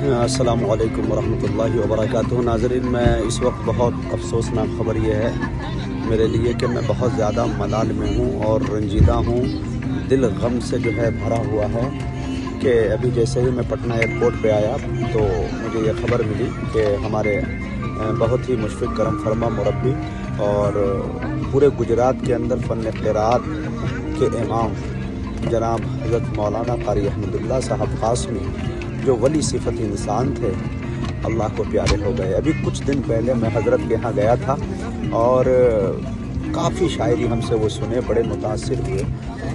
السلام علیکم ورحمۃ اللہ وبرکاتہ۔ ناظرین، میں اس وقت بہت افسوسناک خبر یہ ہے میرے لیے کہ میں بہت زیادہ ملال میں ہوں اور رنجیدہ ہوں، دل غم سے جو ہے بھرا ہوا ہے کہ ابھی جیسے ہی میں پٹنہ ایئرپورٹ پہ آیا تو مجھے یہ خبر ملی کہ ہمارے بہت ہی مشفق کرم فرما مربی اور پورے گجرات کے اندر فن قرات کے امام جناب حضرت مولانا قاری احمد اللہ صاحب قاسمی، جو ولی صفت انسان تھے، اللہ کو پیارے ہو گئے۔ ابھی کچھ دن پہلے میں حضرت کے یہاں گیا تھا اور کافی شاعری ہم سے وہ سنے، بڑے متاثر ہوئے۔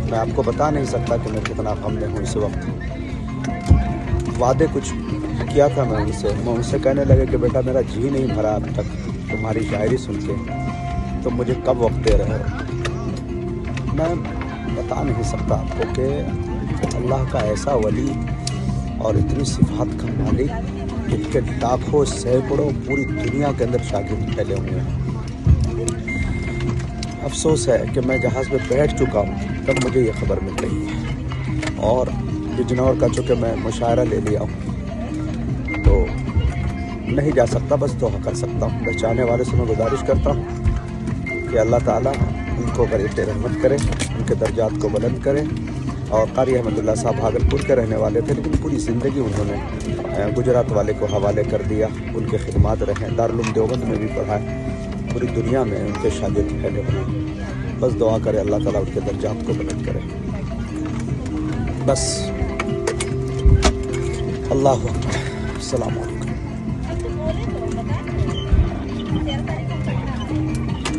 میں آپ کو بتا نہیں سکتا کہ میں کتنا غم میں ہوں اس وقت۔ وعدے کچھ کیا تھا میں ان سے کہنے لگے کہ بیٹا میرا جی نہیں بھرا اب تک تمہاری شاعری سن کے، تم مجھے کب وقت دے رہے ہو۔ میں بتا نہیں سکتا آپ کو کہ اللہ کا ایسا ولی اور اتنی صفات کا مالک، جن کے لاکھوں سینکڑوں پوری دنیا کے اندر شاگرد پھیلے ہوئے ہیں۔ افسوس ہے کہ میں جہاز میں بیٹھ چکا ہوں تب مجھے یہ خبر مل رہی ہے، اور بجنور کا چونکہ میں مشاعرہ لے لیا ہوں تو نہیں جا سکتا، بس دعا کر سکتا ہوں۔ بس چاہنے والے سے میں گزارش کرتا ہوں کہ اللہ تعالیٰ ان کو غریب رحمت کرے، ان کے درجات کو بلند کرے۔ اور قاری احمد اللہ صاحب بھاگلپور کے رہنے والے تھے، لیکن پوری زندگی انہوں نے گجرات والے کو حوالے کر دیا، ان کے خدمات رہیں، دارالعلوم دیوبند میں بھی پڑھائے، پوری دنیا میں ان کے شاگرد پھیلے ہوئے ہیں۔ بس دعا کرے اللہ تعالیٰ ان کے درجات کو بلند کرے۔ بس اللہ اکبر، السلام علیکم۔